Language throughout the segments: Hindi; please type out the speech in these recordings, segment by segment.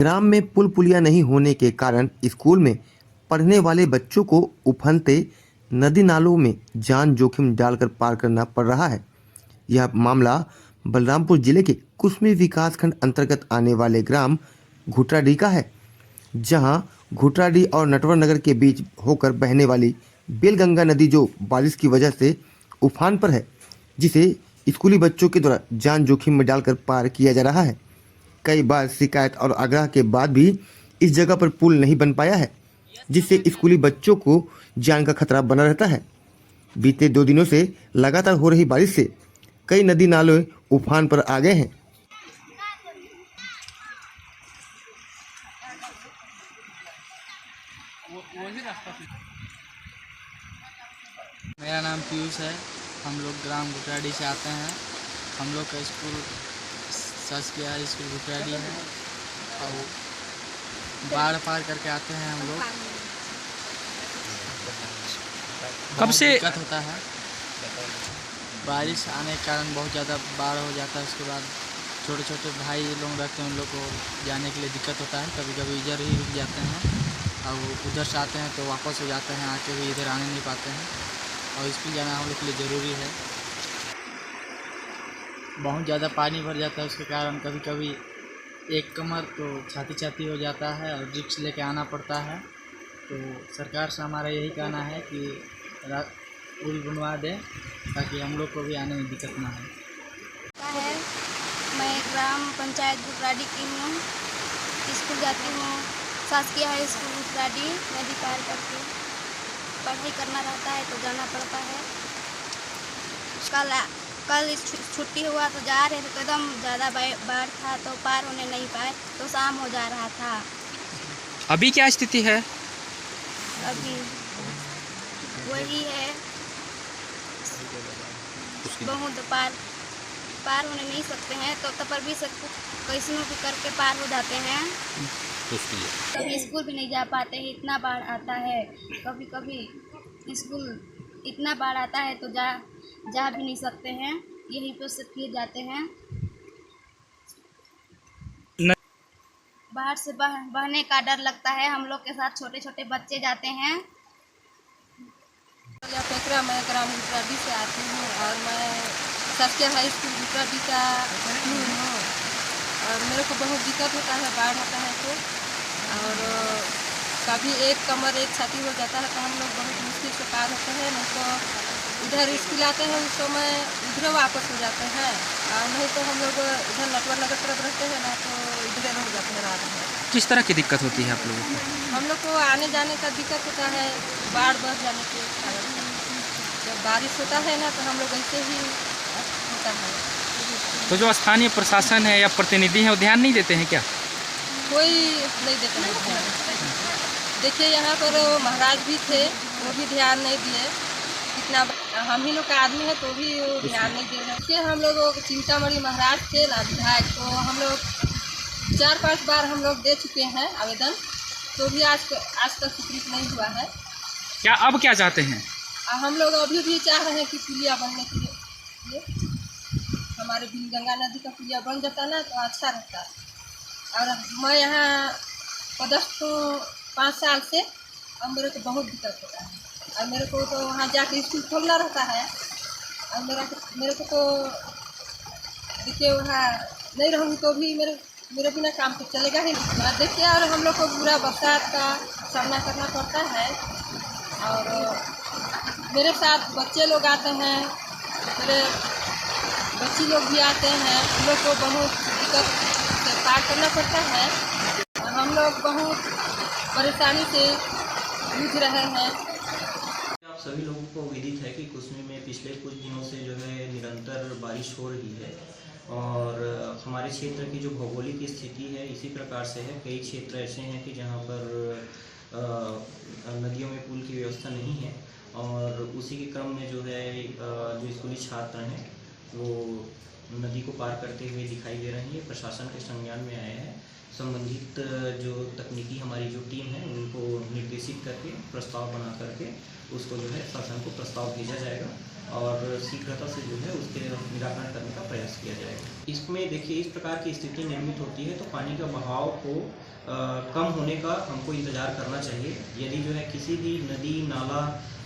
ग्राम में पुल पुलिया नहीं होने के कारण स्कूल में पढ़ने वाले बच्चों को उफनते नदी नालों में जान जोखिम डालकर पार करना पड़ रहा है। यह मामला बलरामपुर जिले के कुसमी विकासखंड अंतर्गत आने वाले ग्राम घुटराडीह का है, जहां घुटराडीह और नटवर नगर के बीच होकर बहने वाली बेलगंगा नदी जो बारिश की वजह से उफान पर है, जिसे स्कूली बच्चों के द्वारा जान जोखिम में डालकर पार किया जा रहा है। कई बार शिकायत और आग्रह के बाद भी इस जगह पर पुल नहीं बन पाया है, जिससे स्कूली बच्चों को जान का खतरा बना रहता है। बीते 2 दिनों से लगातार हो रही बारिश से कई नदी नाले उफान पर आ गए हैं। मेरा नाम पीयूष है। हम लोग ग्राम घुटराडीह से आते हैं। हम लोग का स्कूल शासकीय हाई स्कूल घुटराडीह है और बाढ़ पार करके आते हैं हम लोग। कब से दिक्कत होता है, बारिश आने के कारण बहुत ज़्यादा बाढ़ हो जाता है। उसके बाद छोटे छोटे भाई लोग रहते हैं, उन लोग को जाने के लिए दिक्कत होता है। कभी कभी इधर ही रुक जाते हैं और उधर से आते हैं तो वापस हो जाते हैं, आके भी इधर आने नहीं पाते हैं। और स्कूल जाना हम लोग के लिए ज़रूरी है। बहुत ज़्यादा पानी भर जाता है, उसके कारण कभी कभी एक कमर तो छाती छाती हो जाता है और रिक्स लेके आना पड़ता है। तो सरकार से हमारा यही कहना है कि पुल बनवा दें ताकि हम लोग को भी आने में दिक्कत ना हो। मैं ग्राम पंचायत घुटराडीह की हूँ। स्कूल जाती हूँ, शासकीय हाई स्कूल घुटराडीह। नदी पार करके पढ़ाई करना रहता है तो जाना पड़ता है। कल छुट्टी हुआ तो जा रहे थे तो एकदम ज़्यादा बाढ़ था तो पार होने नहीं पाए, तो शाम हो जा रहा था। अभी क्या स्थिति है? अभी वही है, बहुत पार होने नहीं सकते हैं तो पर भी कैसनों भी करके पार हो जाते हैं। कभी स्कूल भी नहीं जा पाते हैं, इतना बाढ़ आता है। कभी कभी स्कूल इतना बाढ़ आता है तो जा भी नहीं सकते हैं, यहीं पर से फिर जाते हैं। बाहर से बहने का डर लगता है। हम लोग के साथ छोटे छोटे बच्चे जाते हैं। मैं ग्राम घुटराडीह से आती हूँ और मैं शासकीय हाई स्कूल घुटराडीह का हूँ और मेरे को बहुत दिक्कत होता है बाढ़ आता है तो। और कभी एक कमर एक छाती हो जाता है तो हम लोग बहुत मुश्किल से पार होते हैं। नहीं तो इधर स्कूल आते हैं उस समय इधर वापस हो जाते हैं, और नहीं तो हम लोग इधर नटवर नगर तरफ रहते हैं ना तो इधर रुक जाते हैं रात में। किस तरह की दिक्कत होती है आप लोगों को? हम लोग को आने जाने का दिक्कत होता है बाढ़ बढ़ जाने के कारण। जब बारिश होता है ना तो हम लोग ऐसे ही होता है। तो जो स्थानीय प्रशासन है या प्रतिनिधि हैं वो ध्यान नहीं देते हैं क्या? कोई नहीं देते हैं ध्यान। देखिए यहाँ पर महाराज भी थे, वो भी ध्यान नहीं दिए। कितना हम ही लोग का आदमी है तो भी वो ध्यान नहीं दे रहे। देखिए हम लोग चिंतामणि महाराज थे ना विधायक, तो हम लोग 4-5 बार हम लोग दे चुके हैं आवेदन, तो भी आज तक स्वीकृत नहीं हुआ है। क्या अब क्या चाहते हैं? हम लोग अभी भी चाह रहे हैं कि पुलिया बनने के लिए हमारे बेलगंगा नदी का पुलिया बन जाता ना तो अच्छा रहता। और मैं यहाँ पदस्थ हूँ 5 साल से, अब मेरे को बहुत दिक्कत होता है। और मेरे को तो वहाँ जाके स्कूल खोलना रहता है और मेरे को तो देखिए वहाँ नहीं रहूँगी तो भी मेरे बिना काम तो चलेगा ही नहीं। देखिए और हम लोग को पूरा बरसात का सामना करना पड़ता है। और मेरे साथ बच्चे लोग आते हैं, मेरे बच्ची लोग भी आते हैं। हम लोग को बहुत दिक्कत से पार करना पड़ता है। हम लोग बहुत परेशानी से जूझ रहे हैं। आप सभी लोगों को विदित है कि कुसमी में पिछले कुछ दिनों से जो है निरंतर बारिश हो रही है और हमारे क्षेत्र की जो भौगोलिक स्थिति है इसी प्रकार से है। कई क्षेत्र ऐसे हैं कि जहाँ पर नदियों में पुल की व्यवस्था नहीं है और उसी के क्रम में जो है जो स्कूली छात्र हैं वो नदी को पार करते हुए दिखाई दे रहे हैं। प्रशासन के संज्ञान में आया है। संबंधित जो तकनीकी हमारी जो टीम है उनको निर्देशित करके प्रस्ताव बना करके उसको जो है शासन को प्रस्ताव भेजा जाएगा और शीघ्रता से जो है उसके निराकरण करने का प्रयास किया जाएगा। इसमें देखिए इस प्रकार की स्थिति निर्मित होती है तो पानी का बहाव को कम होने का हमको इंतज़ार करना चाहिए। यदि जो है किसी भी नदी नाला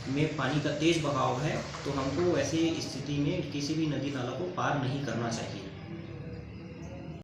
में पानी का तेज़ बहाव है तो हमको ऐसी स्थिति में किसी भी नदी नाला को पार नहीं करना चाहिए।